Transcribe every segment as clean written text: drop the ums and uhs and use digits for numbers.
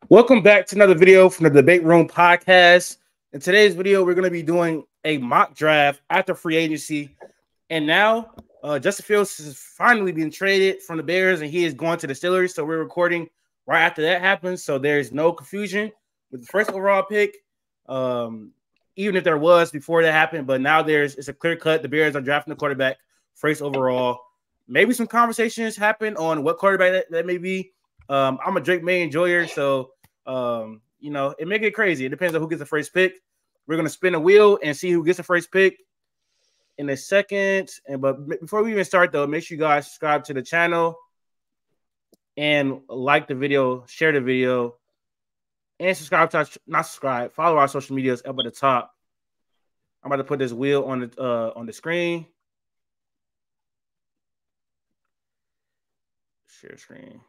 Welcome back to another video from the Debate Room podcast. In today's video, we're going to be doing a mock draft after free agency. And now, Justin Fields is finally being traded from the Bears, and he is going to the Steelers. So we're recording right after that happens. So there's no confusion with the first overall pick, even if there was before that happened. But now it's a clear cut. The Bears are drafting the quarterback first overall. Maybe some conversations happen on what quarterback that may be. I'm a Drake May enjoyer, so it may get crazy. It depends on who gets the first pick. We're gonna spin a wheel and see who gets the first pick in a second. But before we even start, though, make sure you guys subscribe to the channel and like the video, share the video, and subscribe to follow our social medias up at the top. I'm about to put this wheel on the screen. Share screen.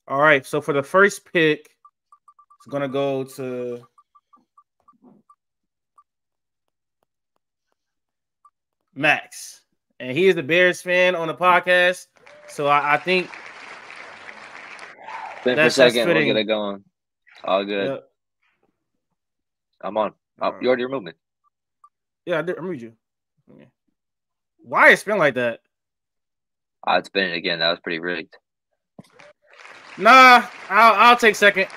All right, so for the first pick, it's going to go to Max. And he is the Bears fan on the podcast. So I think Wait for a second, we'll get it going. All good. Yep. I'm on. You already removed me. Yeah, I did remove you. Okay. Why is spin like that? It's spinning again. That was pretty rigged. Nah, I'll take second.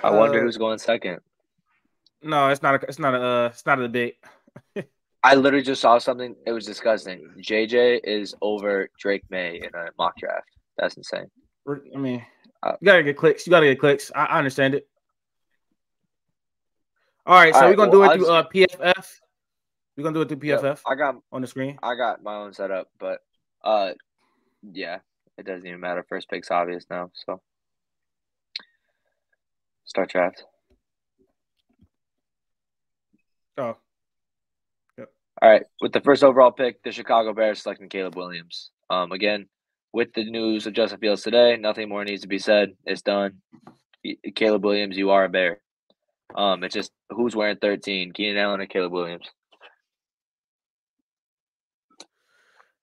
I wonder who's going second. No, it's not a debate. I literally just saw something. It was disgusting. JJ is over Drake May in a mock draft. That's insane. I mean, you gotta get clicks. I understand it. All right, so we're gonna do it through PFF. We're gonna do it through PFF. Yep, I got on the screen. I got my own setup, but yeah, it doesn't even matter. First pick's obvious now, so start draft. Oh. Yep. All right, with the first overall pick, the Chicago Bears selecting Caleb Williams. Again, with the news of Justin Fields today, nothing more needs to be said. It's done. Caleb Williams, you are a Bear. It's just who's wearing 13, Keenan Allen or Caleb Williams?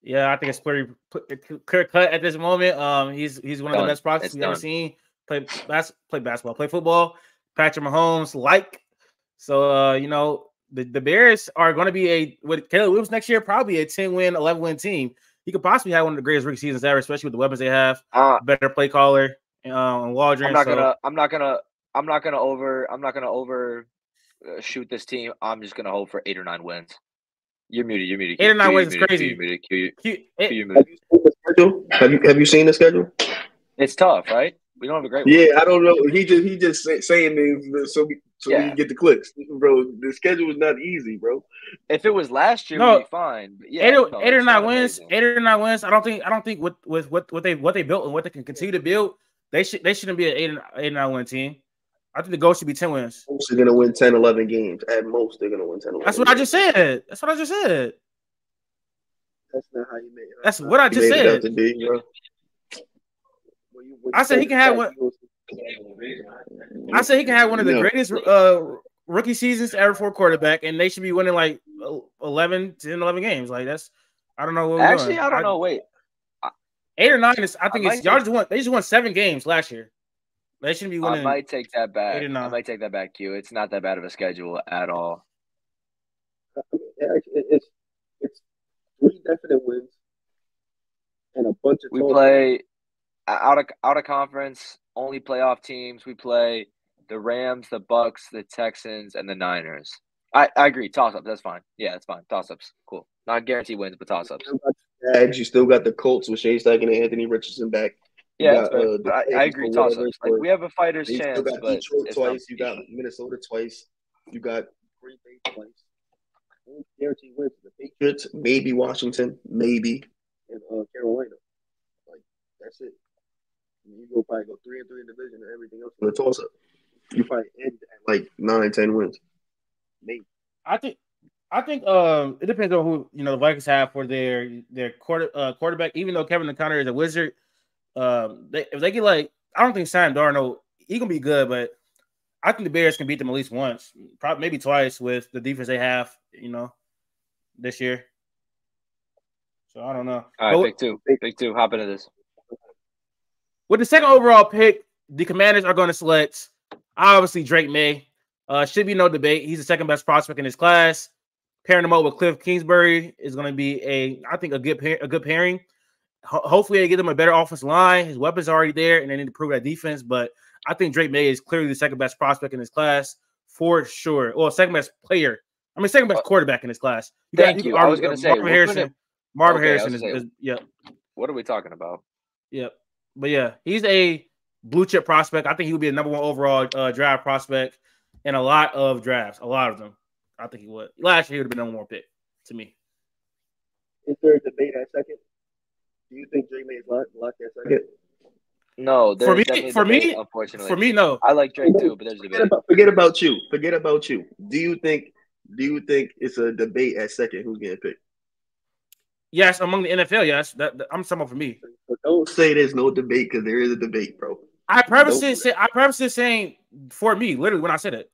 Yeah, I think it's pretty clear cut at this moment. He's one of the best prospects we've ever seen. Play basketball, play football. Patrick Mahomes, So the Bears are going to be with Caleb Williams next year, probably a 10-win, 11-win team. He could possibly have one of the greatest rookie seasons ever, especially with the weapons they have. Better play caller, and Waldron. I'm not gonna overshoot this team. I'm just gonna hope for 8 or 9 wins. You're muted. 8 or 9 wins is crazy. Have you seen the schedule? It's tough, right? We don't have a great one. Yeah, I don't know. He just saying things so we can get the clicks, bro. The schedule is not easy, bro. If it was last year, we'd be fine. But yeah, 8 or 9 wins. 8 or 9 wins. I don't think with what they built and what they can continue to build, they shouldn't be an 8 or 9 win team. I think the goal should be 10 wins. Most are going to win 10, 11 games. At most, they're going to win 10, 11 That's what games. I just said. That's what I just said. That's not how you made it. That's what I just said. I said he can have one. I said he can have one of the greatest rookie seasons ever for a quarterback, and they should be winning like 11 games. Like that's, I don't know what we're doing. I don't know. Wait, 8 or 9 is. I think it's y'all just won. They just won 7 games last year. They shouldn't be winning. I might take that back. Q. It's not that bad of a schedule at all. It's 3 definite wins and a bunch of. We play out of conference only playoff teams. We play the Rams, the Bucks, the Texans, and the Niners. I agree. Toss ups. That's fine. Yeah, that's fine. Toss ups. Cool. Not guaranteed wins, but toss ups. You still got the Colts with Shea Steichen and Anthony Richardson back. Yeah, I agree. Toss ups. Like, we have a fighter's chance. You still got Detroit twice. You got Minnesota twice. You got Green Bay twice. Guaranteed wins. The Patriots, maybe Washington, maybe, and Carolina. Like that's it. You probably go 3-3 in division, and everything else in the toss up. You probably end at like 9, 10 wins. Maybe. I think it depends on who the Vikings have for their quarterback. Even though Kevin O'Connor is a wizard. If they get I don't think Sam Darnold, he can be good, but I think the Bears can beat them at least once, probably maybe twice with the defense they have, this year. So I don't know. All right, pick two. Hop into this. With the second overall pick, the Commanders are going to select obviously Drake May. Should be no debate. He's the second best prospect in his class. Pairing him up with Cliff Kingsbury is going to be I think a good pairing. Hopefully they get him a better offensive line. His weapons are already there, and they need to prove that defense. But I think Drake May is clearly the second best prospect in his class for sure. Well, second best player. I mean, second best quarterback in his class. Thank you. I was going to say Marvin Harrison. Marvin Harrison is yeah. What are we talking about? Yeah, but yeah, he's a blue chip prospect. I think he would be a number one overall draft prospect in a lot of drafts. A lot of them. I think he would. Last year he would have been number one pick to me. Is there a debate at second? Do you think Drake May is locked at second? No, for me, unfortunately. For me, no. I like Drake too, but there's a debate. Forget about you. Do you think it's a debate at second? Who's getting picked? Yes, among the NFL, yes. I'm someone for me. But don't say there's no debate because there is a debate, bro. I purposely saying for me, literally when I said it.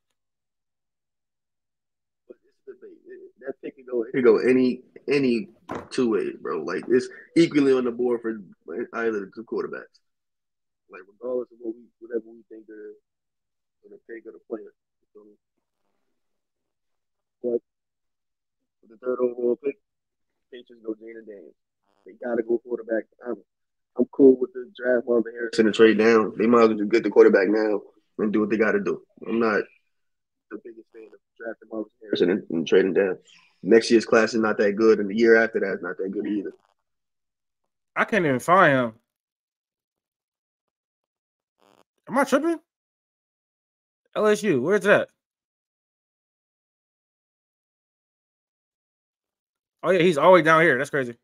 That pick can go any two ways, bro. Like it's equally on the board for either the two quarterbacks. Like regardless of whatever we think of the pick of the player. But for the third overall pick, Patriots go Jaden Daniels. They gotta go quarterback. I'm cool with the draft Marvin Harrison and trade down. They might as well just get the quarterback now and do what they gotta do. I'm not the biggest fan of drafting Marvin Harrison and trading down. Next year's class is not that good, and the year after that is not that good either. I can't even find him. Am I tripping? LSU, where's that? Oh yeah, he's all the way down here. That's crazy.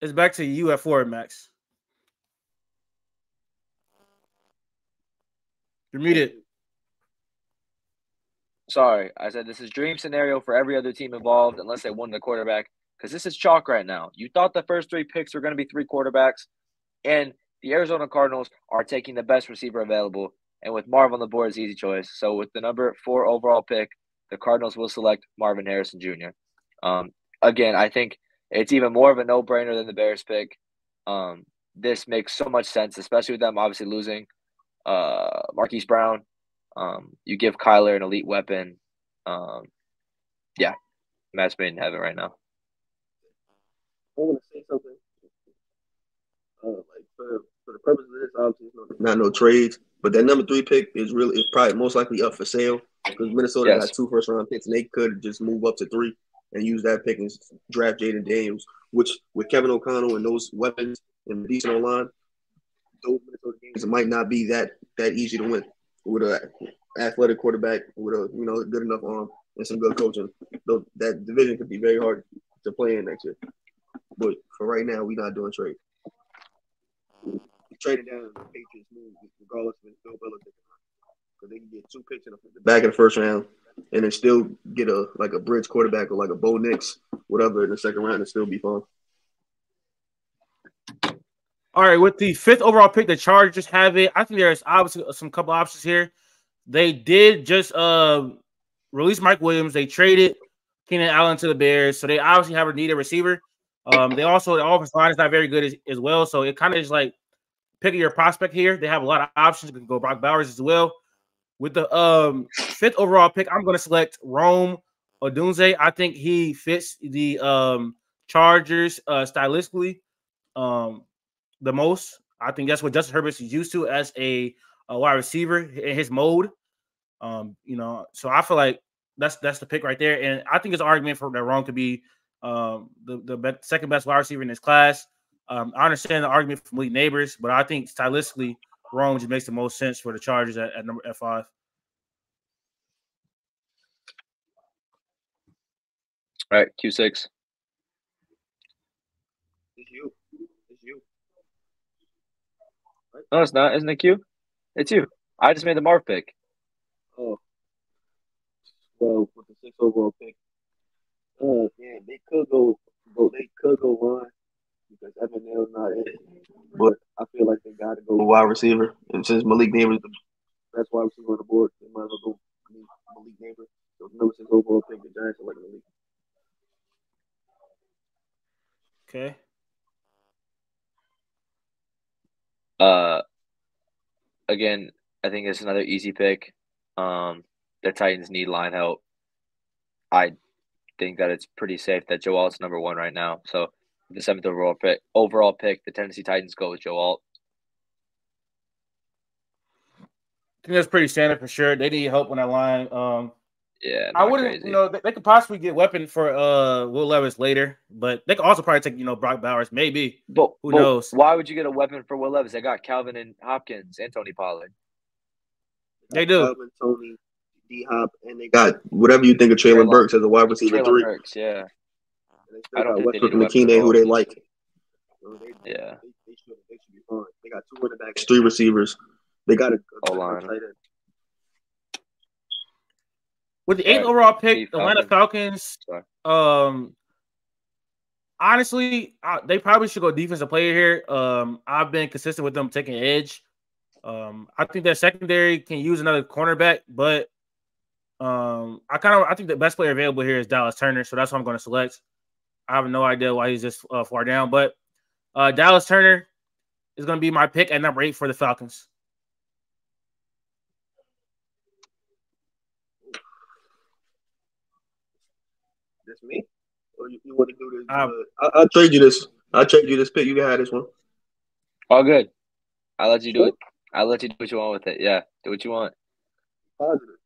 It's back to you at 4, Max. You're muted. Sorry, I said this is dream scenario for every other team involved unless they won the quarterback because this is chalk right now. You thought the first 3 picks were going to be 3 quarterbacks, and the Arizona Cardinals are taking the best receiver available, and with Marv on the board is easy choice. So with the number 4 overall pick, the Cardinals will select Marvin Harrison Jr. Again, I think it's even more of a no-brainer than the Bears pick. This makes so much sense, especially with them obviously losing Marquise Brown. You give Kyler an elite weapon. Yeah, match made in heaven right now. I want to say something. Like for the purpose of this, obviously, not no trades, but that number 3 pick is probably most likely up for sale because Minnesota got 2 first-round picks, and they could just move up to 3 and use that pick and draft Jaden Daniels, which with Kevin O'Connell and those weapons and decent online, those Minnesota games might not be that easy to win with an athletic quarterback with a good enough arm and some good coaching. That division could be very hard to play in next year. But for right now, we're not doing trade. Trading down the Patriots move regardless of Bill Belichick, because they can get 2 picks in the back of the first round and then still get a bridge quarterback or like a Bo Nix, whatever, in the second round and still be fun. All right, with the 5th overall pick, the Chargers have it. I think there's obviously some couple options here. They did just release Mike Williams. They traded Keenan Allen to the Bears, so they obviously have a needed receiver. They also the offensive line is not very good as well, so it kind of is like picking your prospect here. They have a lot of options. You can go Brock Bowers as well. With the 5th overall pick, I'm going to select Rome Odunze. I think he fits the Chargers stylistically the most. I think that's what Justin Herbert is used to as a wide receiver in his mode. So I feel like that's the pick right there. And I think it's an argument for that Rome could be the second best wide receiver in this class. I understand the argument from Malik Neighbors, but I think stylistically, Rome just makes the most sense for the Chargers at 5. All right, Q6. It's you. Right? No, it's not. Isn't it Q? It's you. I just made the Marv pick. Oh. Well, with the 6th overall pick, they could go line because Evan Neal's not in. But I feel like they got to go wide receiver. And since Malik Neighbors the best wide receiver on the board, they might as well go Malik Neighbors. So number 6 overall pick, the Giants are like Malik. Okay. Again, I think it's another easy pick. The Titans need line help. I think that it's pretty safe that Joe Alt's number one right now. So the 7th overall pick, the Tennessee Titans go with Joe Alt. I think that's pretty standard for sure. They need help on that line. I wouldn't, crazy. They could possibly get weapon for Will Levis later, but they could also probably take, Brock Bowers, maybe. But who knows? Why would you get a weapon for Will Levis? They got Calvin and Hopkins and Tony Pollard. They do. Calvin, Tony, D-Hop, and they got whatever you think of Traylon Burks as a wide receiver 3. Burks, yeah. I don't think Westbrook and McKinney, who they like. So they should be fine. They got 2 running backs, 3 receivers. They got a O-line. tight end. With the 8th overall pick, the Atlanta Falcons, honestly, they probably should go defensive player here. I've been consistent with them taking edge. I think their secondary can use another cornerback, but I think the best player available here is Dallas Turner, so that's what I'm going to select. I have no idea why he's this far down, but Dallas Turner is going to be my pick at number 8 for the Falcons. That's me? Or you want to do this? I'll trade you this. I'll trade you this pick. You can have this one. All good. I'll let you do it. I'll let you do what you want with it. Yeah, do what you want. Positive.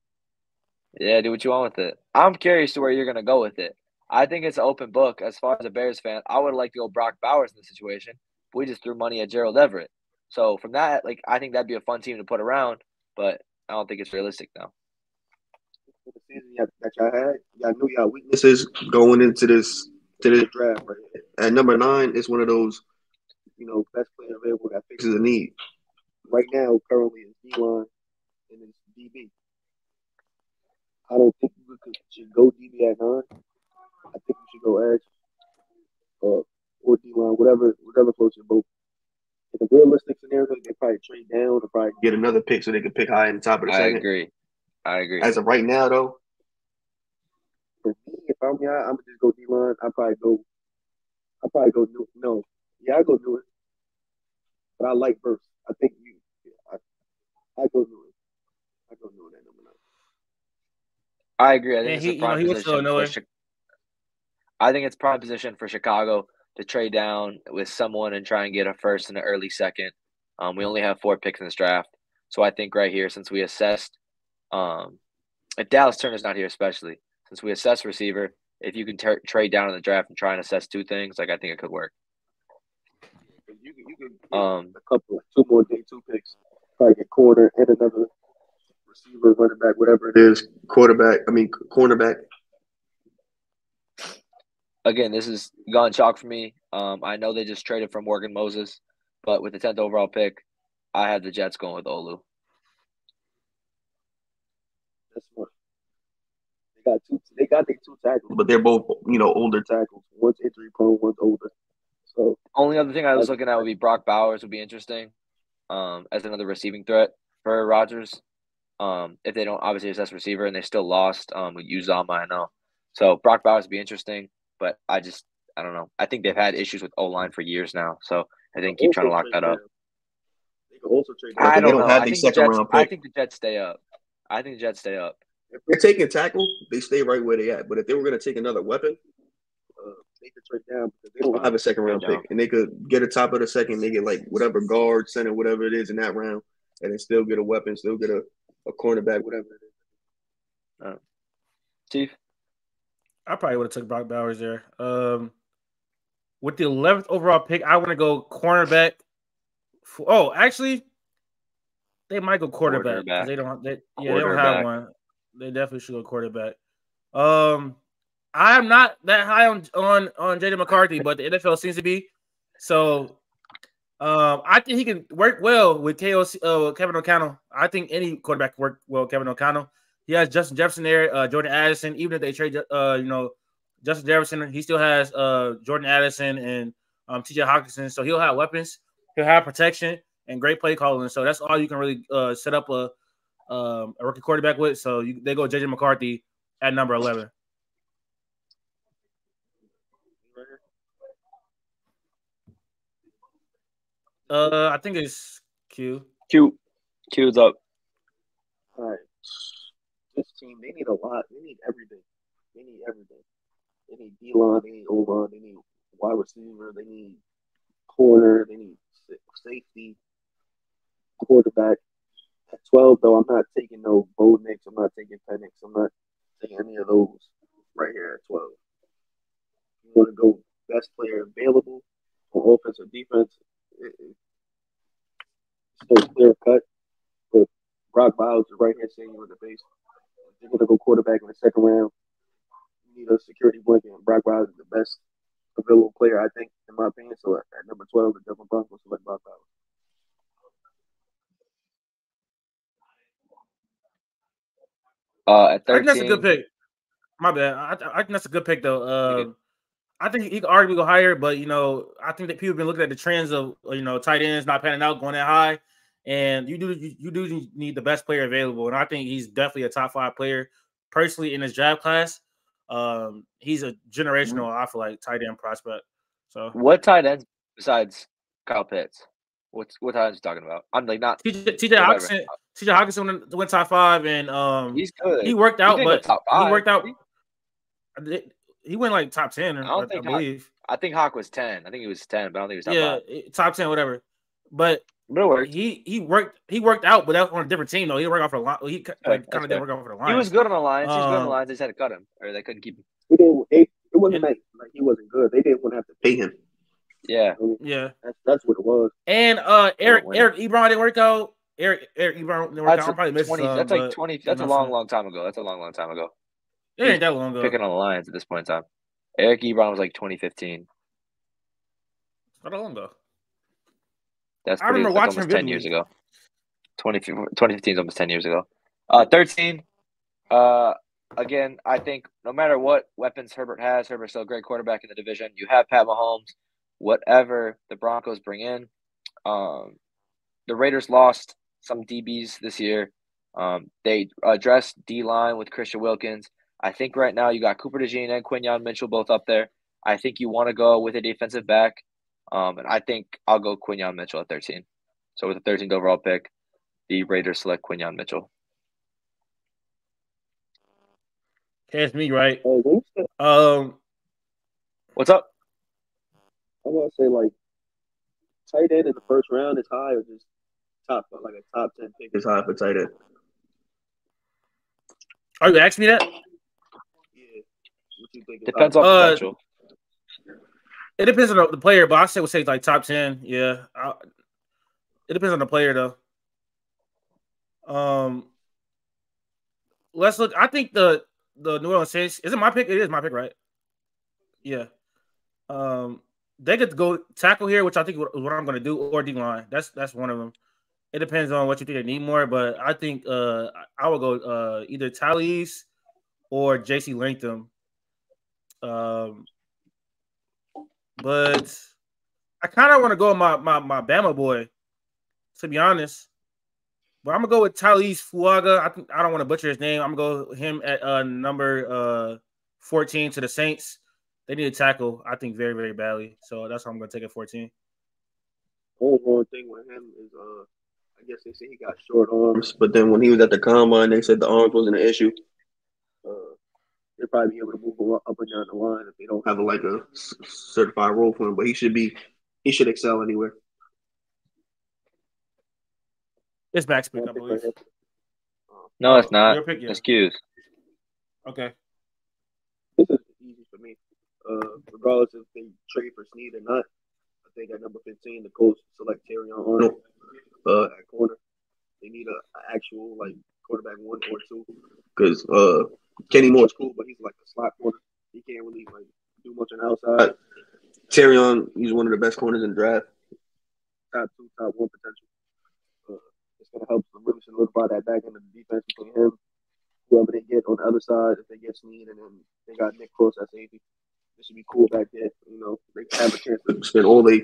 Yeah, do what you want with it. I'm curious to where you're going to go with it. I think it's an open book. As far as a Bears fan, I would like to go Brock Bowers in this situation. We just threw money at Gerald Everett. So from that, I think that'd be a fun team to put around, but I don't think it's realistic now. The season that y'all had, y'all knew y'all weaknesses going into this draft. Right? At number 9, it's one of those, best player available that fixes a need. Right now, currently, it's D-line and it's DB. I don't think you should go DB at 9. I think you should go edge or D-line, whatever floats your boat. In a realistic scenario, they probably trade down or probably get another pick so they can pick high in the top of the second. I agree. As of right now, though, for me, if I'm y'all, I'm gonna just go D-line. I'll probably go do no. Yeah, I'll go do it. But I like Burks. I think I go do it. I go do it at number 9. I agree. I think it's a prime position. I think it's prime position for Chicago to trade down with someone and try and get a first and an early second. We only have 4 picks in this draft, so I think right here, since we assessed, if Dallas Turner's not here, especially since we assess receiver, if you can trade down in the draft and try and assess 2 things, I think it could work. You can a couple, 2 more day 2 picks, probably get corner and another receiver, running back, whatever it is, cornerback. Again, this is gone chalk for me. I know they just traded for Morgan Moses, but with the 10th overall pick, I had the Jets going with Olu. That's smart. They got their 2 tackles, but they're both older tackles. One's injury prone, one's older. So only other thing I was looking at would be Brock Bowers would be interesting, as another receiving threat for Rodgers. If they don't obviously assess receiver and they still lost with Uzomah, I know. So Brock Bowers would be interesting, but I don't know. I think they've had issues with O-line for years now, so I think keep trying to lock that up. They can also trade. I don't know. I think the Jets stay up. If they're taking tackle, they stay right where they at. But if they were going to take another weapon, they could trade down because they don't have a second round pick, and they could get a top of the second. They get whatever guard, center, whatever it is in that round, and then still get a weapon, still get a cornerback, whatever it is. Chief, I probably would have took Brock Bowers there. With the 11th overall pick, I want to go cornerback. Actually, they might go quarterback. They don't have one. They definitely should go quarterback. I am not that high on J.J. McCarthy, but the NFL seems to be. So I think he can work well with Kevin O'Connell. I think any quarterback can work well with Kevin O'Connell. He has Justin Jefferson there, Jordan Addison. Even if they trade, Justin Jefferson, he still has Jordan Addison and T.J. Hawkinson. So he'll have weapons. He'll have protection and great play calling. So that's all you can really set up a rookie quarterback with. So they go J.J. McCarthy at number 11. I think it's Q. Q's up. All right. This team, they need a lot. They need everything. They need everything. They need D-line. They need O-line. They need wide receiver. They need corner. They need safety, quarterback. At 12, though, I'm not taking no Bo Nix. I'm not taking Penix. I'm not taking any of those right here at 12. You want to go best player available on offense or defense? It's still clear cut. But Brock Bowers is right here saying you in the base. They're going to go quarterback in the second round. You need a security blanket, and Brock Bowers is the best available player, I think, in my opinion. So at number 12, the Denver Broncos select Brock Bowers. At I think that's a 13. good pick. My bad. I think that's a good pick though. I think he could arguably go higher, but I think that people have been looking at the trends of tight ends not panning out, going that high, and you do need the best player available, and I think he's definitely a top 5 player personally in his draft class. He's a generational, I feel like, tight end prospect. So what tight ends besides Kyle Pitts? What tight ends you talking about? I'm like not TJ Hawkinson. TJ Hawkinson went top 5, and he's good. He worked out, but top 5. he worked out. He went like top 10, I believe. I think Hawk was 10. I think he was 10, but I don't think he was top 5. Top 10, whatever. But he worked out, but that was on a different team though. He didn't work out for the line. He kind of didn't work out for the Lions. He was good on the Lions. He's good on the Lions. They just had to cut him, or they couldn't keep him. It wasn't like he wasn't good. They didn't want to have to pay him. Yeah, that's what it was. And Eric Ebron didn't work out. Eric Ebron didn't work out. Probably missed 20. That's like 20. That's a long time ago. That's a long time ago. It ain't that long ago. Picking on the Lions at this point in time. Eric Ebron was like 2015. Not that long ago. I remember watching almost 10 years ago. 2015 is almost 10 years ago. 13. Again, I think no matter what weapons Herbert has, Herbert's still a great quarterback in the division. You have Pat Mahomes. Whatever the Broncos bring in, the Raiders lost some DBs this year. They addressed D-line with Christian Wilkins. I think right now you got Cooper DeJean and Quinyon Mitchell both up there. I think you want to go with a defensive back, and I think I'll go Quinyon Mitchell at 13. So with the 13th overall pick, the Raiders select Quinyon Mitchell. Okay, it's me, right? What's up? I want to say like tight end in the first round is high, or just top 10 pick is high for tight end. Are you asking me that? Yeah. What you think? Depends on potential. It depends on the player, but I would say like top 10. Yeah, it depends on the player though. Let's look. I think the New Orleans Saints, is it my pick? It is my pick, right? Yeah. They get to go tackle here, which I think is what I'm going to do, or D-line. That's one of them. It depends on what you think they need more, but I think I would go either Talese or J.C. Latham. But I kind of want to go with my Bama boy, to be honest. But I'm gonna go with Talese Fuaga. I don't want to butcher his name. I'm gonna go with him at number 14 to the Saints. They need a tackle, I think, very, very badly. So that's why I'm gonna take it 14. Only one thing with him is I guess they say he got short arms, but then when he was at the combine, they said the arms wasn't an issue. They'll probably be able to move him up and down the line if they don't have a certified role for him. But he should excel anywhere. It's Max pick, I believe. No, it's not. Pick, yeah. It's Q's. Okay. This is easy for me. Regardless if they trade for Snead or not, I think at number 15, the Colts select Terrion Arnold at corner. They need an actual quarterback 1 or 2 because Kenny Moore's cool, but he's like a slot corner. He can't really do much on the outside. Terrion, he's one of the best corners in the draft. Top 2, top 1 potential. It's going to help them really solidify that back end of the defense between him, whoever they get on the other side. If they get Snead, and then they got Nick Cross at safety, this should be cool back there. They have a chance to spend all their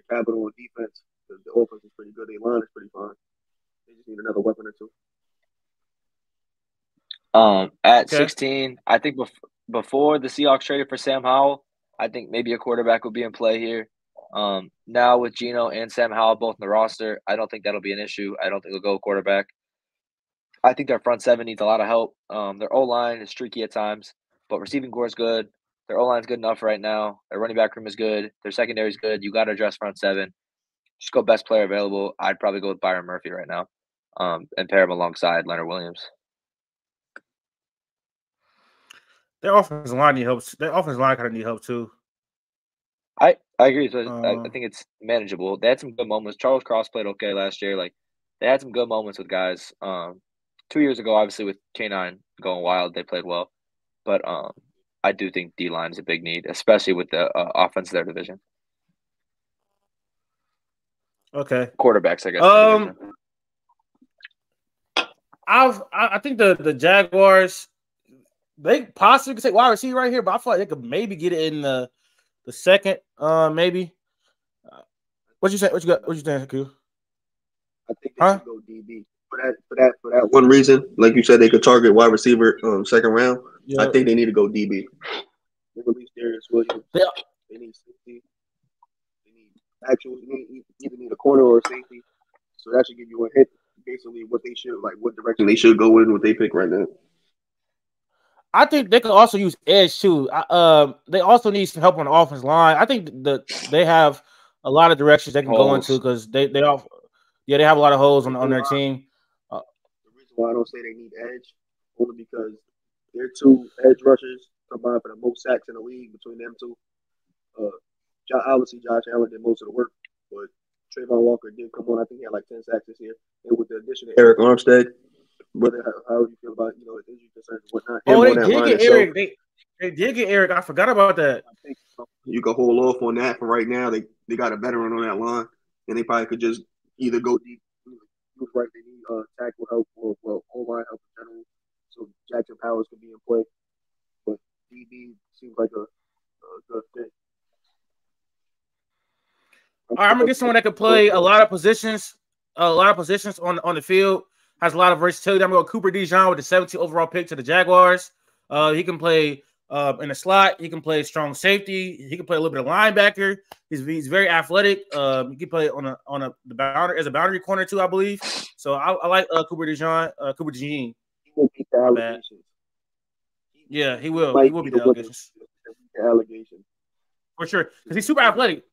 capital on defense because the offense is pretty good. Their line is pretty fine. They just need another weapon or 2. At 16, I think before the Seahawks traded for Sam Howell, I think maybe a quarterback would be in play here. Now with Geno and Sam Howell both in the roster, I don't think that'll be an issue. I don't think they'll go quarterback. I think their front seven needs a lot of help. Their O-line is streaky at times, but receiving core is good. Their O-line is good enough right now. Their running back room is good. Their secondary is good. You got to address front seven. Just go best player available. I'd probably go with Byron Murphy right now, and pair him alongside Leonard Williams. Their offensive line need help. Their offensive line kind of need help too. I agree. So I think it's manageable. They had some good moments. Charles Cross played okay last year. Like they had some good moments with guys. 2 years ago, obviously with K9 going wild, they played well. But I do think D-line is a big need, especially with the offense of their division. Okay. Quarterbacks, I guess. I think the Jaguars, they possibly could take wide receiver right here, but I feel like they could maybe get it in the second, maybe. What you say? What you think, Q? I think they should go DB for that one reason. Like you said, they could target wide receiver second round. Yeah. I think they need to go DB. They released Darius Williams. Yeah. They need safety. They either need a corner or a safety. So that should give you a hit. Basically, what direction they should go in, what they pick right now. I think they could also use edge too. They also need some help on the offensive line. I think they have a lot of directions they can go into because they have a lot of holes on their team. The reason why I don't say they need edge only because they're two edge rushers combined for the most sacks in the league between them two. Obviously, Josh Allen did most of the work, but Trayvon Walker did come on. I think he had like 10 sacks this year. And with the addition of Eric Armstead, how do you feel about his injury concerns and whatnot? They did get Eric. They did get Eric. I forgot about that. I think you can hold off on that for right now. They got a veteran on that line, and they probably could just either go deep. Right, they need tackle help or O-line help in general. So Jackson Powers could be in play, but DB seems like a good fit. All right, I'm gonna get someone that can play a lot of positions on the field. Has a lot of versatility. I'm gonna go Cooper DeJean with the 17th overall pick to the Jaguars. He can play in the slot. He can play strong safety. He can play a little bit of linebacker. He's very athletic. He can play on the boundary as a boundary corner too, I believe. So I like Cooper DeJean. Cooper DeJean. He will beat the allegations. Yeah, he will. He will beat the allegations. For sure, because he's super athletic.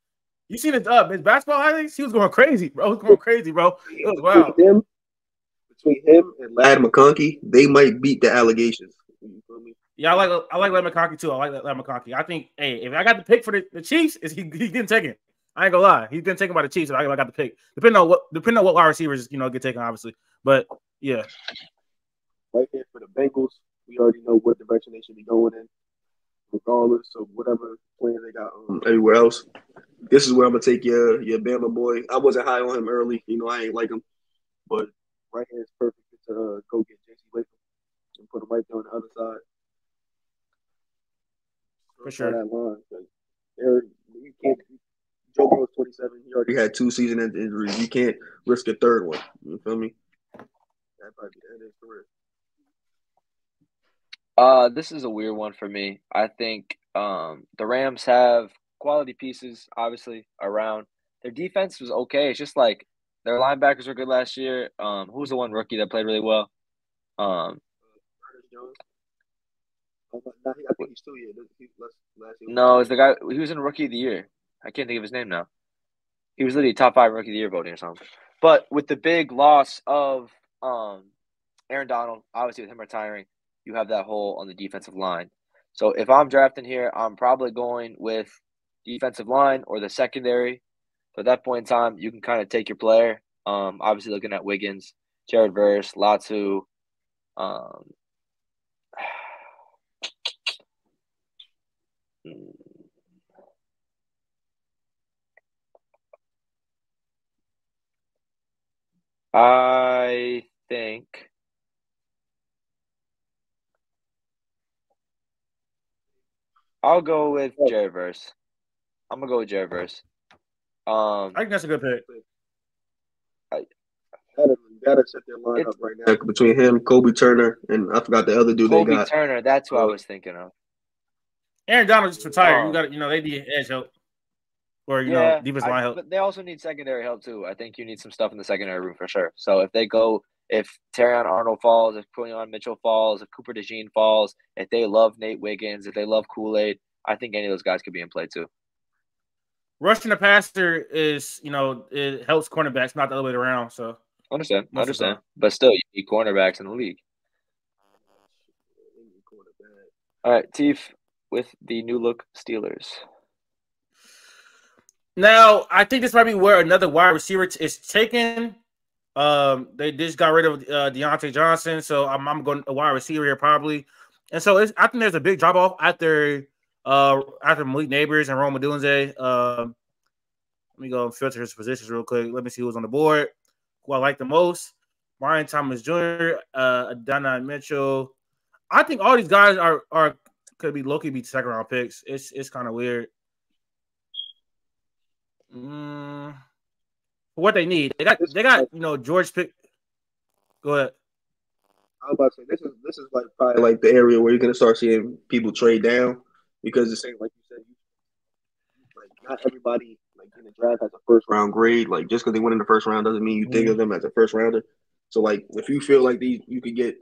You seen his basketball highlights? He was going crazy, bro. He was going crazy, bro. It was wild. Between him and Ladd McConkey, they might beat the allegations. You feel me? Yeah, I like Ladd McConkey too. I like Ladd McConkey. I think, hey, if I got the pick for the Chiefs, he didn't take it. I ain't gonna lie, he didn't take it by the Chiefs. If I got the pick, depending on what wide receivers get taken, obviously. But yeah, right here for the Bengals, we already know what direction they should be going in, regardless of whatever plan they got everywhere else. This is where I'm gonna take your Bama boy. I wasn't high on him early, I ain't like him, but right here is perfect to go get J.C. Latham and put him right there on the other side. For sure. That line, you can't. Joe Burrow's 27. He already had 2 season injuries. You can't risk a third one. You feel me? That might be the end of his career. This is a weird one for me. I think the Rams have quality pieces, obviously, around. Their defense was okay. It's just like their linebackers were good last year. Who's the one rookie that played really well? I think he's still here. No, it's the guy. He was in Rookie of the Year. I can't think of his name now. He was literally top 5 Rookie of the Year voting or something. But with the big loss of Aaron Donald, obviously with him retiring, you have that hole on the defensive line. So if I'm drafting here, I'm probably going with defensive line or the secondary. So at that point in time, you can kind of take your player. Obviously looking at Wiggins, Jared Verse, Latu. I think I'll go with Jared Verse. I'm gonna go with Jared Verse. I think that's a good pick. Gotta set their line up right now between him, Kobe Turner, and I forgot the other dude they got. Kobe Turner, that's who I was thinking of. Aaron Donald just retired. You got, they need edge help. or Yeah, defense line help. but they also need secondary help too. I think you need some stuff in the secondary room for sure. So if Terrion Arnold falls, if Quillion Mitchell falls, if Cooper DeJean falls, if they love Nate Wiggins, if they love Kool-Aid, I think any of those guys could be in play too. Rushing the passer is, it helps cornerbacks, not the other way around. So understand. But still, you need cornerbacks in the league. All right, Teef with the new look Steelers. Now, I think this might be where another wide receiver is taken. They just got rid of Deontay Johnson, so I'm going a wide receiver here probably. And so I think there's a big drop off after Malik Neighbors and Rome Odunze. Let me go and filter his positions real quick. Let me see who's on the board. Who I like the most: Brian Thomas Jr., Adonai Mitchell. I think all these guys are could be low-key be second round picks. It's kind of weird. What they need, they got George Pick. Go ahead. I was about to say this is like probably like the area where you're gonna start seeing people trade down because the same like you said, like not everybody like in the draft has a first round grade. Like just because they went in the first round doesn't mean you think of them as a first rounder. So like if you feel like you could get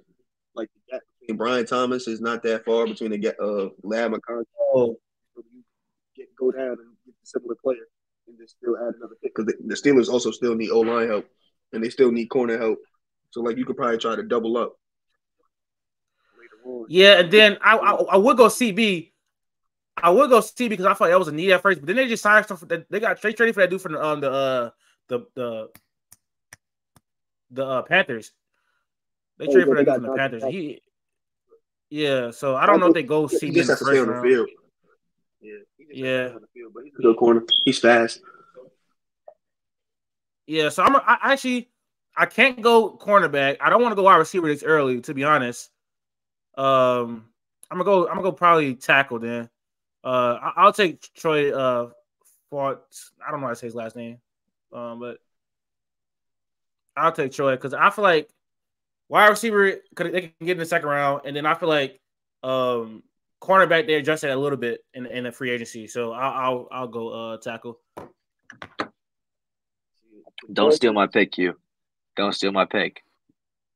like the gap between Brian Thomas is not that far between the Lab McConkey. So you go down and get a similar player and then still add another pick because the Steelers also still need O-line help and they still need corner help. So like you could probably try to double up. Yeah, and then I would go CB. I would go CB because I thought that was a need at first, but then they just signed stuff. They got traded for that dude from the Panthers. They traded for that dude from the Panthers. So I don't know if they go CB. He just has to stay on the field. Yeah. On the field, but he's a good corner. He's fast. Yeah, so I can't go cornerback. I don't want to go wide receiver this early, to be honest. I'm gonna go probably tackle then. I'll take Troy Fort. I don't know how to say his last name. But I'll take Troy because I feel like wide receiver they can get in the second round, and then I feel like cornerback they adjusted a little bit in the free agency. So I'll go tackle. Don't steal my pick, Q. Don't steal my pick.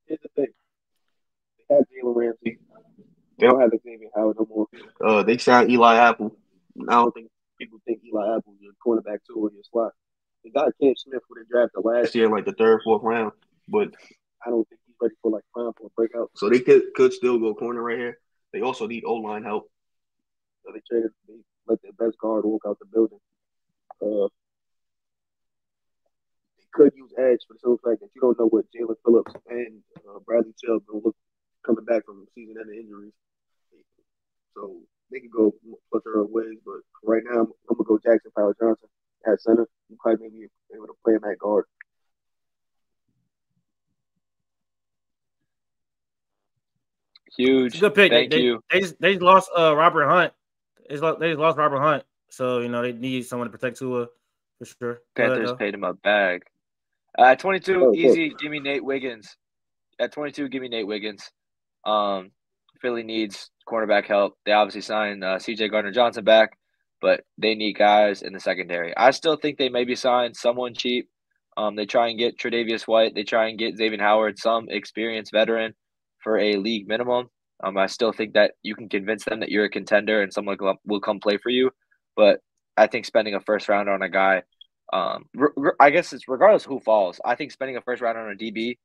Here's the thing. They have Jalen Ramsey. They don't have Xavier Howard no more. They signed Eli Apple. I don't think people think Eli Apple is a cornerback too or your slot. They got Cam Smith for the draft last year, like the third, fourth round, but I don't think he's ready for like prime for a breakout. So they could still go corner right here. They also need O-line help. So they let their best guard walk out the building. They could use edge for the simple fact that you don't know what Jalen Phillips and Bradley Chubb going to look coming back from season-ending injuries. So they can go plethora of ways, but right now I'm going to go Jackson Powell Johnson at center. You probably may be able to play him at guard. Huge. Good pick. Thank you. They just lost Robert Hunt. They just lost Robert Hunt, so they need someone to protect Tua for sure. Panthers paid him a bag. At 22, easy. Give me Nate Wiggins. At 22, give me Nate Wiggins. Philly needs cornerback help. They obviously signed C.J. Gardner-Johnson back, but they need guys in the secondary. I still think they maybe sign someone cheap. They try and get Tre'Davious White. They try and get Xavier Howard, some experienced veteran, for a league minimum. I still think that you can convince them that you're a contender and someone will come play for you. But I think spending a first round on a guy, I guess it's regardless of who falls. I think spending a first round on a DB,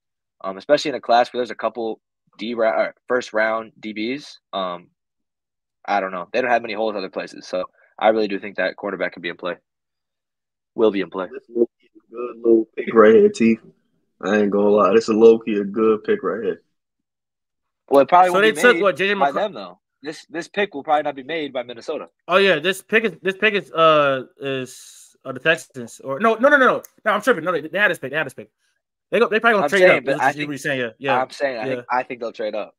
especially in a class where there's a couple first round DBs, I don't know. They don't have many holes other places. So I really do think that quarterback could be in play. Will be in play. This is a good little pick right here, T. I ain't gonna lie. This is a low-key a good pick right here. Well, it probably won't be made JJ by them though. This pick will probably not be made by Minnesota. Oh yeah, this pick is the Texans or no. I'm tripping. No, they had this pick. They probably gonna trade up. But I think what you're saying. Yeah. I'm saying I think they'll trade up.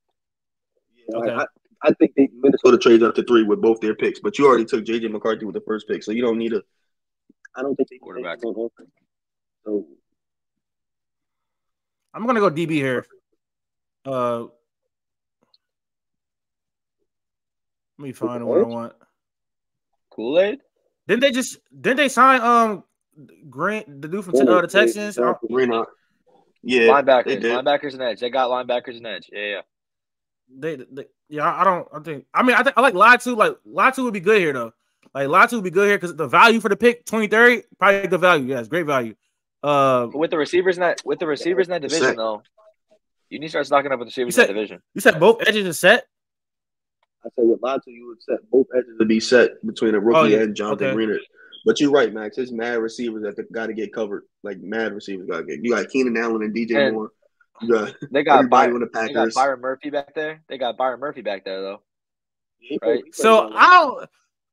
Yeah, okay. I think Minnesota trades up to 3 with both their picks, but you already took J.J. McCarthy with the first pick, so you don't need I don't think they quarterback. So I'm gonna go DB here. Let me find what I want. Kool-Aid? Didn't they sign Grant, the dude from the Texans? Yeah, linebackers and edge. They got linebackers and edge. Yeah. I like Latu. Like Latu would be good here though. Like Latu would be good here because the value for the pick 23rd, probably good value. Yes, great value. With the receivers in that division though, you need to start stocking up with the receivers in that division. You said both edges are set. I said with Latu, you would set both edges to be set between a rookie and Jonathan Greenard. But you're right, Max. There's mad receivers that got to get covered. Like mad receivers got to get. You got Keenan Allen and DJ Moore. They got Byron Murphy back there. Though. Yeah, right. So I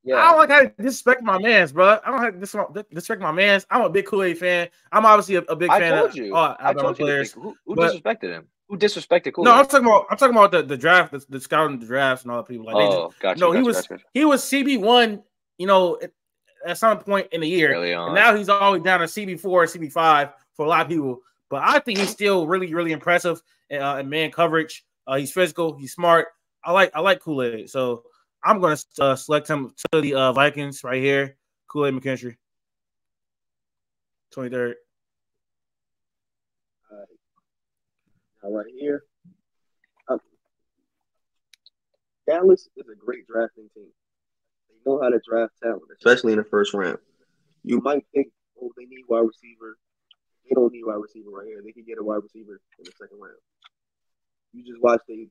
don't like how to disrespect my mans, bro. I don't have to disrespect my mans. I'm a big Kool-Aid fan. I'm obviously a big fan of Alabama players. Who disrespected him? Who disrespected Kool-Aid? No, I'm talking about the draft, the scouting, the drafts, and all the people. Like, gotcha. No, he was CB1. You know, at some point in the year, and now he's always down to CB4, CB5 for a lot of people. But I think he's still really, really impressive in man coverage. He's physical. He's smart. I like Kool-Aid. So I'm going to select him to the Vikings right here. Kool-Aid McKinstry. 23rd. All right here. Dallas is a great drafting team. They know how to draft talent, especially in the first round. You might think, oh, they need wide receiver. They don't need wide receiver right here. They can get a wide receiver in the second round. You just watch they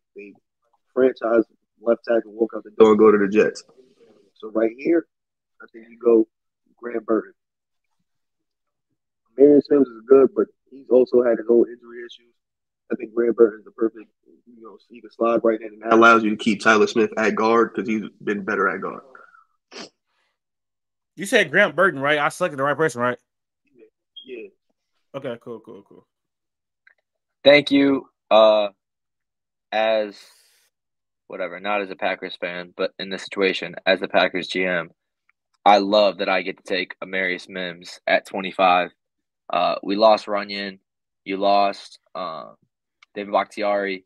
franchise left tackle walk out the door and go to the Jets. So right here, I think you go Grant Burton. Marion Sims is good, but he's also had his own injury issues. I think Grant Burton is the perfect, you can slide right in, and that allows you to keep Tyler Smith at guard because he's been better at guard. You said Grant Burton, right? I selected the right person, right? Yeah. Okay, cool. Thank you. As whatever, not as a Packers fan, but in this situation, as the Packers GM, I love that I get to take Amarius Mims at 25. We lost Runyon. You lost David Bakhtiari.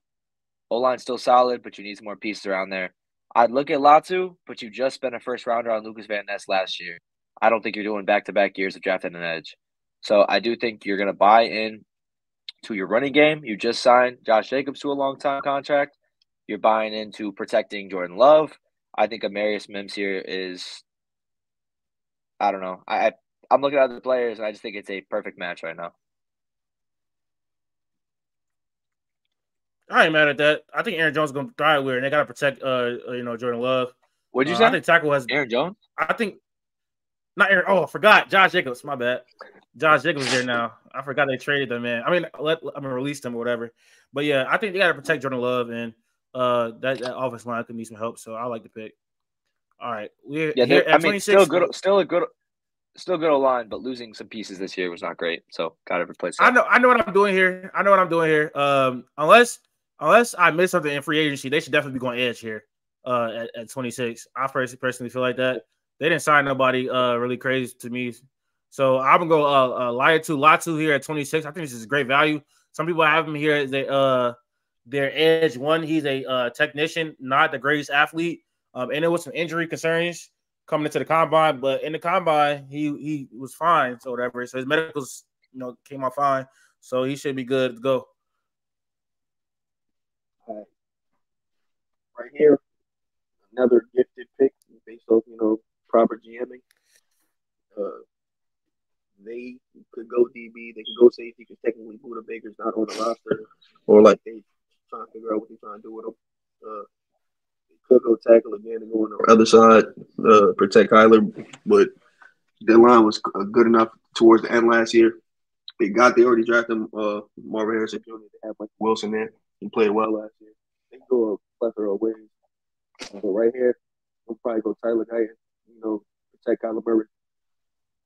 O-line's still solid, but you need some more pieces around there. I'd look at Latu, but you just spent a first rounder on Lucas Van Ness last year. I don't think you're doing back-to-back years of drafting an edge. So I do think you're going to buy in to your running game. You just signed Josh Jacobs to a long-time contract. You're buying into protecting Jordan Love. I think Amarius Mims here is, I don't know. I'm looking at the players, and I just think it's a perfect match right now. I ain't mad at that. I think Aaron Jones is going to thrive with it, and they got to protect, Jordan Love. What'd you say? I think tackle has Aaron Jones. I think not Aaron. Oh, I forgot Josh Jacobs. My bad. Josh Jacobs is there now. I forgot they traded them, man. Released him or whatever. But yeah, I think they got to protect Jordan Love, and that offensive line could need some help. So I like the pick. All right, we're here at 26. Still a good O-line, but losing some pieces this year was not great. So got to replace that. I know what I'm doing here. Unless I miss something in free agency, they should definitely be going edge here at 26. I personally feel like that. They didn't sign nobody really crazy to me. So I'm going to go Latu here at 26. I think this is great value. Some people have him here as their edge one. He's a technician, not the greatest athlete. And there was some injury concerns coming into the combine, but in the combine, he was fine, so whatever. So his medicals, came out fine. So he should be good to go. Right here, another gifted pick based off, proper GMing. They could go DB, they could go safety, because technically Buda Baker's not on the roster, or like they trying to figure out what they're trying to do with him. They could go tackle again and go on the other side, protect Kyler, but their line was good enough towards the end last year. They already drafted Marvin Harrison Jr. They have Mike Wilson there. He played well last year. They can go a plethora of ways. But right here, we'll probably go Tyler Guyton, protect Kyler Murray.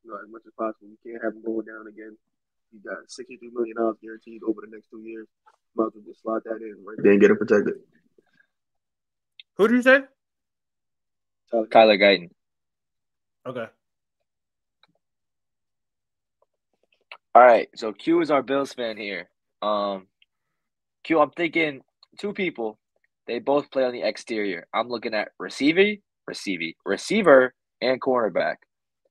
As much as possible. You can't have him going down again. You got $63 million guaranteed over the next 2 years. Might as well just slot that in right there and get him protected. Who did you say? Kyler Guyton. Okay. All right. So Q is our Bills fan here. Q, I'm thinking two people. They both play on the exterior. I'm looking at receiver, and cornerback.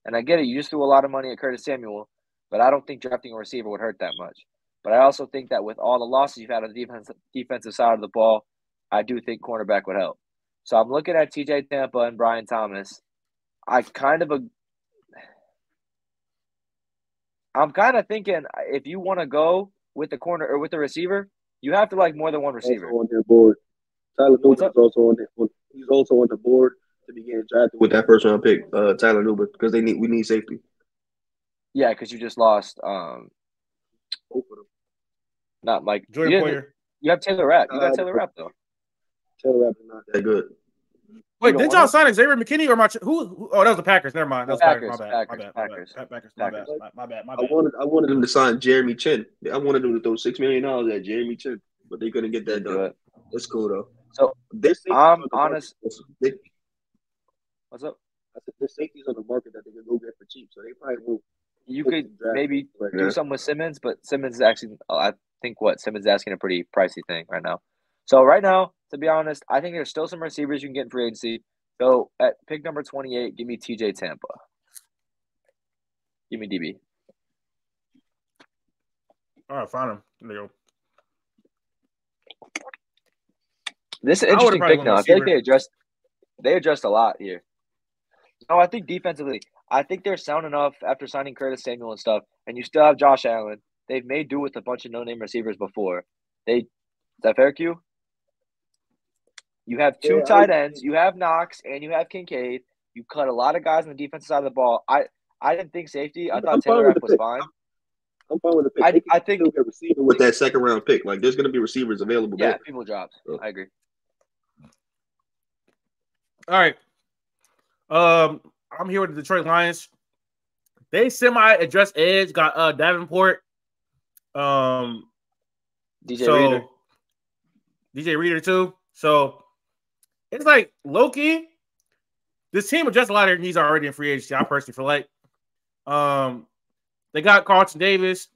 And I get it. You just threw a lot of money at Curtis Samuel, but I don't think drafting a receiver would hurt that much. But I also think that with all the losses you've had on the defensive side of the ball, I do think cornerback would help. So I'm looking at T.J. Tampa and Brian Thomas. I'm kind of thinking if you want to go with the corner or with the receiver, you have to like more than one receiver. Also on their board. Tyler Newman is also on there. He's also on the board to be getting drafted with that first round pick, Tyler Newman, because we need safety. Yeah, because you just lost Both of them. not Mike Jordan Poyer. You have Taylor Rapp. You got Taylor Rapp though. Taylor Rapp is not that good. Wait, did y'all sign Xavier McKinney or who? Oh, that was the Packers. Never mind. That was Packers. My bad. I wanted them to sign Jeremy Chin. I wanted them to throw $6 million at Jeremy Chin, but they couldn't get that done. It's cool though. So I'm honest. What's up? I said there's safeties on the market that they can go get for cheap, so they probably will. You could maybe do something with Simmons, but Simmons is actually, I think Simmons is asking a pretty pricey thing right now. So right now, to be honest, I think there's still some receivers you can get in free agency. So at pick number 28, give me T.J. Tampa. Give me DB. All right, find him. There you go. This is an interesting pick now. I feel like they addressed a lot here. No, I think defensively, I think they're sound enough after signing Curtis Samuel and stuff, and you still have Josh Allen. They've made do with a bunch of no-name receivers before. Is that fair, Q? You have two tight ends. You have Knox and you have Kincaid. You cut a lot of guys on the defensive side of the ball. I didn't think safety. I thought Taylor Rapp was fine. I'm fine with the pick. I think a receiver with that second round pick. Like there's going to be receivers available. Yeah, people dropped. I agree. All right. I'm here with the Detroit Lions. They semi-address edge got Davenport. DJ Reader too. So it's like low-key. This team addressed a lot of their needs already in free agency. I personally feel like. They got Carlton Davis,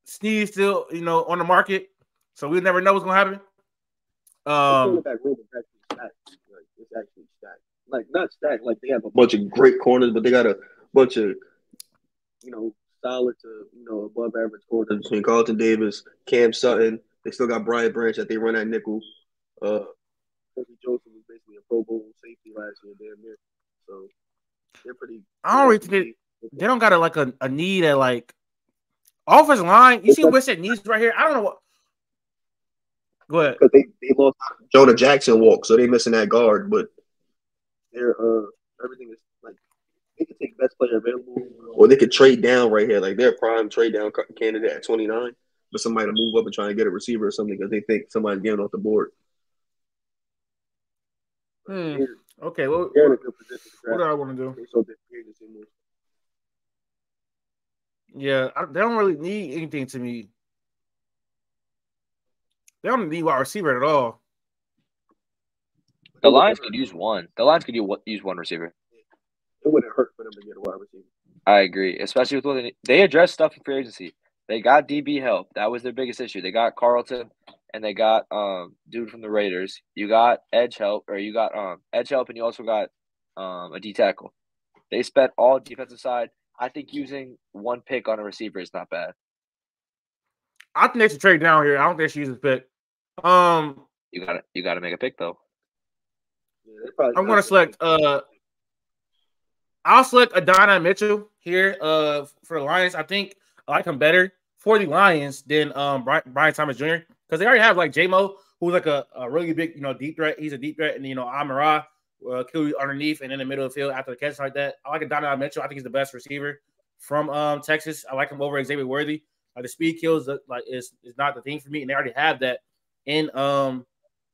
Sneed still, on the market. So we never know what's gonna happen. It's actually stacked. Like not stacked, like they have a bunch of great corners, but they got a bunch of, solid to above average corners between Carlton Davis, Cam Sutton. They still got Brian Branch that they run at nickel. Kobe Joseph was basically a Pro Bowl safety last year, damn near. So they're pretty. I don't really think they don't got a need at like offensive line. You see what's that needs right here? I don't know what. Go ahead. Because they lost Jonah Jackson walk, so they're missing that guard, but they're everything is like they could take best player available, or they could trade down right here. Like they're a prime trade down candidate at 29, but somebody to move up and try and get a receiver or something because they think somebody's getting off the board. Okay, well, what do I want to do? Yeah, they don't really need anything to me. They don't need wide receiver at all. The Lions could use one. The Lions could use one receiver. It wouldn't hurt for them to get a wide receiver. I agree, especially with what they addressed stuff in free agency. They got DB help. That was their biggest issue. They got Carlton and they got dude from the Raiders. You got edge help, and you also got a D tackle. They spent all defensive side. I think using one pick on a receiver is not bad. I think they should trade down here. I don't think they should use this pick. You got to make a pick though. Yeah, I'm going to select. I'll select Adonai Mitchell here. For the Lions, I think I like him better for the Lions than Brian Thomas Jr. because they already have like J-Mo, who's like a really big deep threat. He's a deep threat, and Amon-Ra kill you underneath and in the middle of the field after the catch like that. I like Adonai Mitchell. I think he's the best receiver from Texas. I like him over Xavier Worthy. The speed kills is not the thing for me, and they already have that in on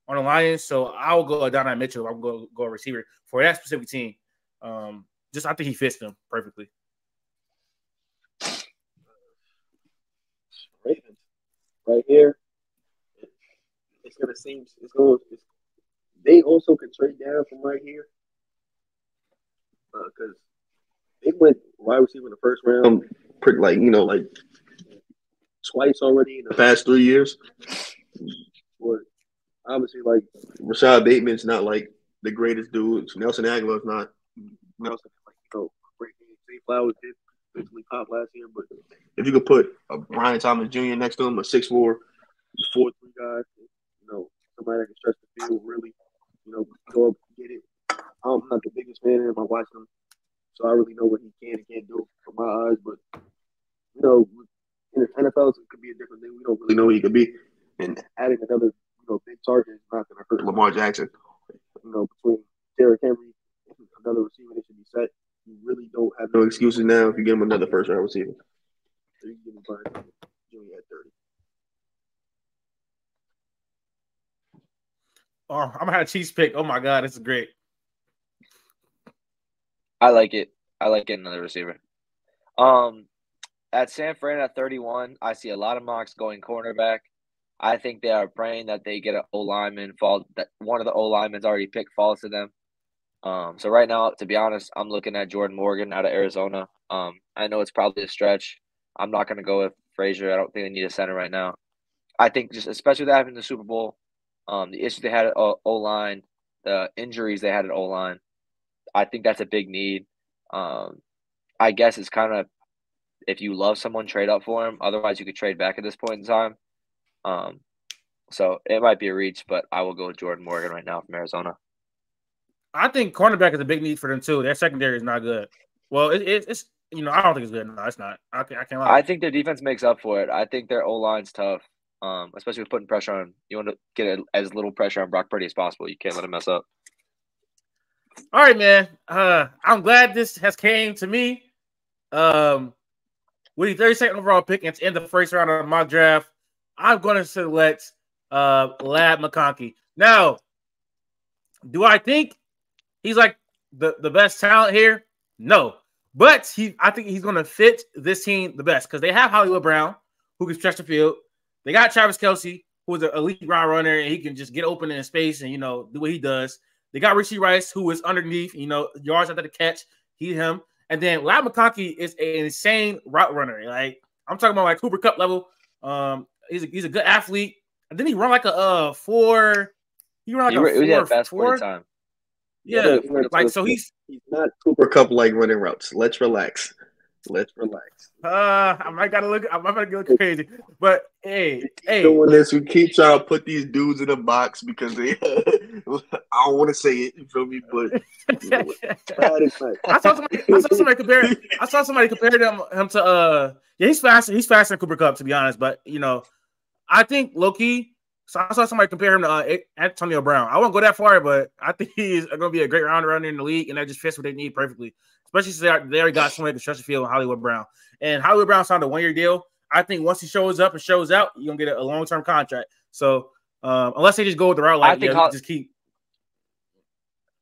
the Lions. So I will go Adonai Mitchell. I'm going to go a receiver for that specific team. I think he fits them perfectly. Ravens right here. It's gonna seem they also could trade down from right here because they went wide receiver in the first round, pretty like twice already in the past 3 years. But obviously, like Rashad Bateman's not like the greatest dude. Nelson Aguilar's not Nelson, great game Flowers did eventually pop last year, but if you could put a Brian Thomas Jr. next to him, a 6'4", 4'3" guy, somebody that can stretch the field really, go up and get it. I'm not the biggest fan of him. I watch him, so I really know what he can and can't do from my eyes. But in the NFL, it could be a different thing. We don't really know what he could be, and adding another, big target is not going to hurt Lamar Jackson. Between Derrick Henry and another receiver that should be set, you really don't have no excuses now if you give him another first-round receiver. So you can give him Brian Thomas Jr. at 30. Oh, I'm gonna have a Chiefs pick. Oh my god, this is great. I like it. I like getting another receiver. At San Fran at 31, I see a lot of mocks going cornerback. I think they are praying that they get an O-lineman that one of the O-linemen's already picked falls to them. So right now, to be honest, I'm looking at Jordan Morgan out of Arizona. I know it's probably a stretch. I'm not going to go with Frazier. I don't think they need a center right now. I think just especially with having the Super Bowl, the issue they had at O-line, the injuries they had at O-line, I think that's a big need. I guess it's kind of if you love someone, trade up for him. Otherwise, you could trade back at this point in time. So it might be a reach, but I will go with Jordan Morgan right now from Arizona. I think cornerback is a big need for them too. Their secondary is not good. Well, it's I don't think it's good. No, it's not. I can't lie. I think their defense makes up for it. I think their O-line's tough, especially with putting pressure on. You want to get as little pressure on Brock Purdy as possible. You can't let him mess up. All right, man. I'm glad this has came to me. With the 32nd overall pick and it's in the first round of the mock draft, I'm going to select Ladd McConkey. Now, do I think he's like the best talent here? No. But I think he's going to fit this team the best because they have Hollywood Brown, who can stretch the field. They got Travis Kelce, who is an elite route runner, and he can just get open in space and, do what he does. They got Rashee Rice, who is underneath, yards after the catch. Him. And then Ladd McConkey is an insane route runner. Like, I'm talking about like Cooper Kupp level. He's a good athlete. And then he run like a 4. He run like a 4 time. Yeah, like so he's not Cooper Kupp like running routes. Let's relax. I might look crazy, but hey, doing this, we keep trying to put these dudes in a box because they. I don't want to say it, you feel me? But I saw somebody compare him to he's faster than Cooper Kupp, to be honest. But I think low key. So I saw somebody compare him to Antonio Brown. I won't go that far, but I think he's going to be a great rounder in the league, and that just fits what they need perfectly. Especially since they already got somebody to stretch the field in Hollywood Brown. And Hollywood Brown signed a 1-year deal. I think once he shows up and shows out, you're going to get a long-term contract. So unless they just go with the route, just keep.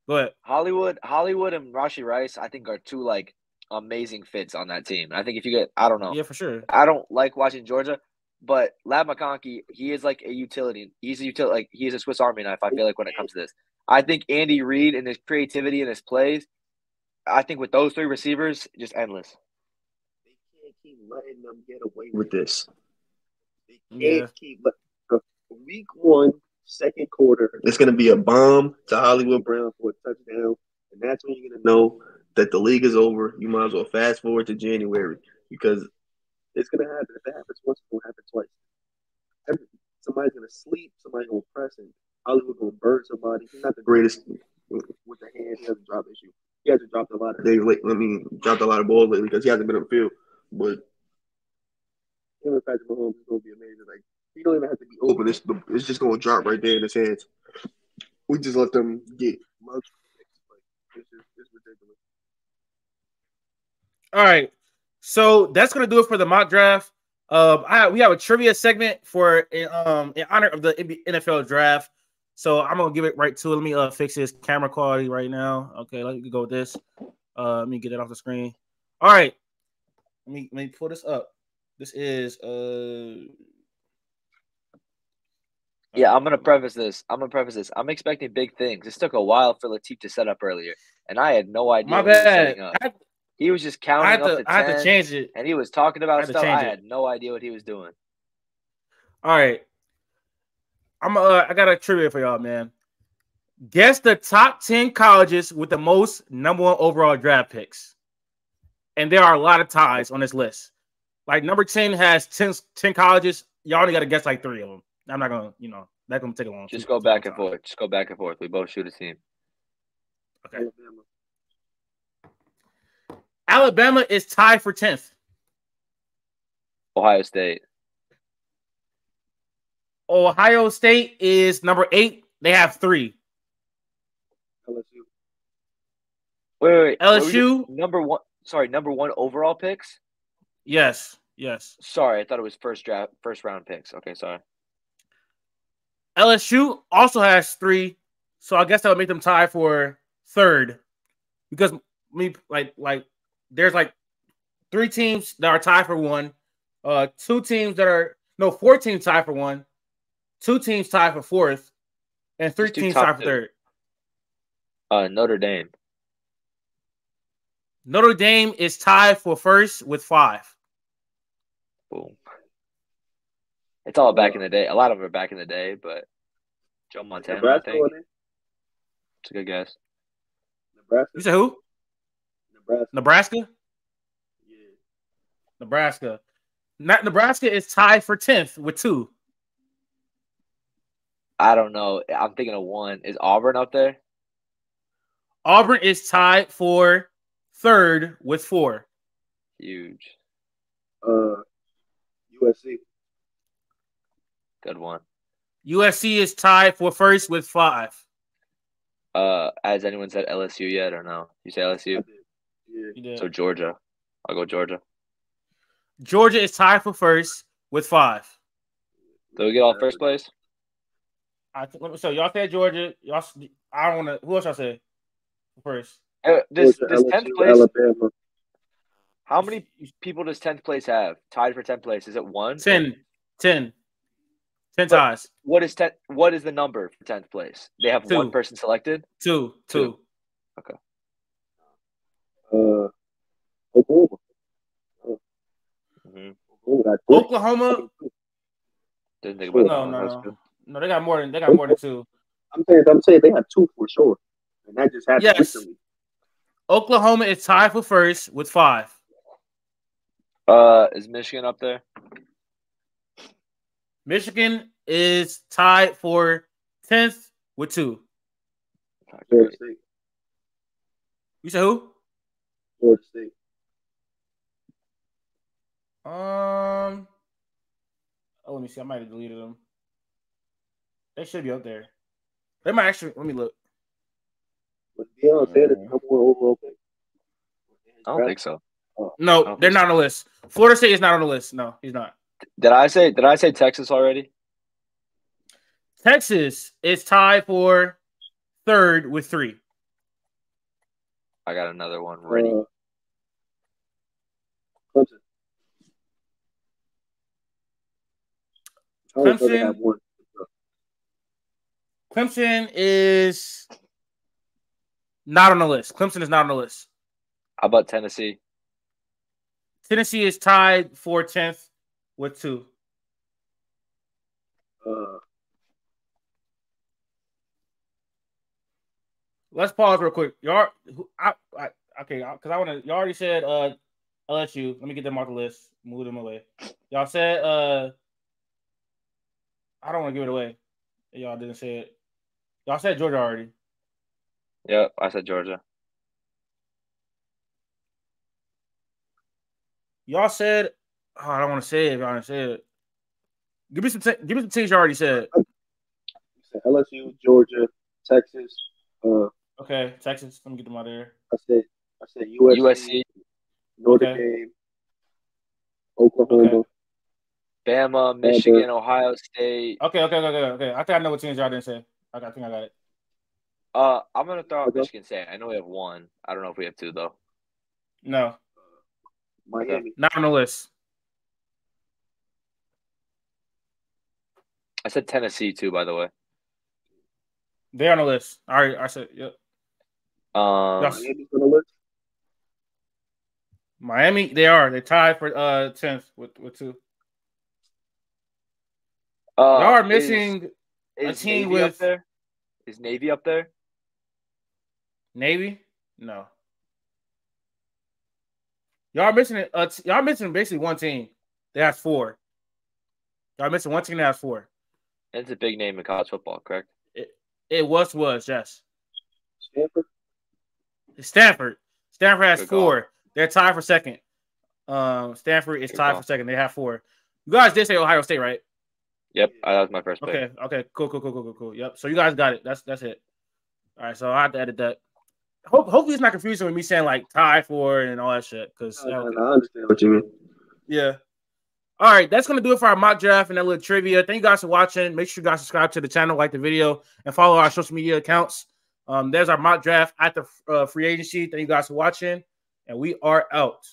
Go ahead. Hollywood and Rashee Rice, I think, are two, like, amazing fits on that team. I think if you get – I don't know. Yeah, for sure. I don't like watching Georgia. But Ladd McConkey, he is like a utility. He's a utility, like he's a Swiss Army knife. I feel like when it comes to this, I think Andy Reid and his creativity and his plays, I think with those 3 receivers, just endless. They can't keep letting them get away with this. They can't keep week 1, second quarter. It's going to be a bomb to Hollywood Brown for a touchdown, and that's when you're going to know that the league is over. You might as well fast forward to January because. It's going to happen. If it happens once, it's going to happen twice. Somebody's going to sleep. Somebody's going to press, and Hollywood going to burn somebody. He's not the greatest with the hand. He hasn't dropped issue. He hasn't dropped a lot of dropped a lot of balls lately because he hasn't been on the field. But him and Patrick Mahomes is going to be amazing. Like he don't even have to be open. It's just going to drop right there in his hands. We just let them get much. Like it's ridiculous. All right. So that's gonna do it for the mock draft. We have a trivia segment for in honor of the NFL draft. So I'm gonna give it right to it. Let me fix this camera quality right now. Okay, let me go with this. Let me get it off the screen. All right, let me pull this up. This is Yeah, I'm gonna preface this. I'm expecting big things. This took a while for Latif to set up earlier, and I had no idea. My bad. He was just counting up to 10. I had to change it. And he was talking about stuff. I had no idea what he was doing. All right. I got a trivia for y'all, man. Guess the top 10 colleges with the most number 1 overall draft picks. and there are a lot of ties on this list. Like number 10 has 10 colleges. Y'all only got to guess like 3 of them. I'm not gonna, that's gonna take a long. Just go back and forth. Just go back and forth. We both shoot a team. Okay. Alabama is tied for 10th. Ohio State. Ohio State is number 8. They have 3. LSU. Wait. LSU number 1. Sorry, number 1 overall picks. Yes. Sorry, I thought it was first round picks. Okay, sorry. LSU also has 3, so I guess that would make them tie for 3rd. Because there's like 3 teams that are tied for 1, 4 teams tied for 1, 2 teams tied for 4th, and 3 teams tied for 3rd. Notre Dame. Notre Dame is tied for 1st with 5. Boom. It's all back in the day. A lot of them are back in the day, but Joe Montana, Nebraska, I think. It's a good guess. Nebraska. You said who? Nebraska? Yeah. Nebraska. Nebraska is tied for 10th with 2. I don't know. I'm thinking of 1. Is Auburn up there? Auburn is tied for 3rd with 4. Huge. USC. Good one. USC is tied for 1st with 5. Has anyone said LSU yet or no? You say LSU? Yeah. So Georgia. I'll go Georgia. Georgia is tied for 1st with 5. Do we get all first place? So y'all said Georgia. I don't want to. Who else y'all say first? This LSU, 10th place. Alabama. How many people does 10th place have? Tied for 10th place. Is it 1? 10 ties. What is the number for 10th place? They have 2. 1 person selected? 2. Okay. Oklahoma. Oklahoma. Didn't think about No. No, they got more than 2. I'm saying they have 2 for sure, and that just happened recently. Oklahoma is tied for 1st with 5. Is Michigan up there? Michigan is tied for 10th with 2. Florida State. You said who? Florida State. Let me see. I might have deleted them. They should be up there. They might actually. Let me look. But Deion said it's number 1 overall pick. I don't think so. No, they're not on the list. Florida State is not on the list. No, he's not. Did I say Texas already? Texas is tied for 3rd with 3. I got another one ready. Clemson is not on the list. Clemson is not on the list. How about Tennessee? Tennessee is tied for 10th with 2. Let's pause real quick. Y'all, okay, because I want to. Y'all already said LSU. Let me get them off the list. Move them away. Y'all said I don't want to give it away. Y'all didn't say it. Y'all said Georgia already. Yep, I said Georgia. Y'all said, I don't want to say it. Y'all didn't say it. Give me some teams you already said. You said LSU, Georgia, Texas. Okay, Texas. Let me get them out of there. I said USC, Notre Dame, Oklahoma, Bama, Michigan, Ohio State. Okay. I think I know what teams y'all didn't say. I think I got it. I'm gonna throw out Michigan State. I know we have 1. I don't know if we have 2 though. No. Miami. Not on the list. I said Tennessee too, by the way. They're on the list. All right, I said, yep. Miami's on the list. Miami, they are. They're tied for 10th with 2. Y'all are missing a team Navy with up there. Is Navy up there? Navy? No. Y'all missing it. Y'all missing basically one team. They have 4. Y'all missing one team that has 4. It's a big name in college football, correct? It was yes. Stanford. Stanford has Good 4. call. They're tied for second. Stanford is tied for second. They have 4. You guys did say Ohio State, right? Yep, that was my first pick. Okay, cool. Yep. So you guys got it. That's it. All right, so I have to edit that. Hopefully it's not confusing with me saying like tie for and all that shit. Because I understand what you mean. Yeah. All right, that's going to do it for our mock draft and that little trivia. Thank you guys for watching. Make sure you guys subscribe to the channel, like the video, and follow our social media accounts. There's our mock draft at the free agency. Thank you guys for watching, and we are out.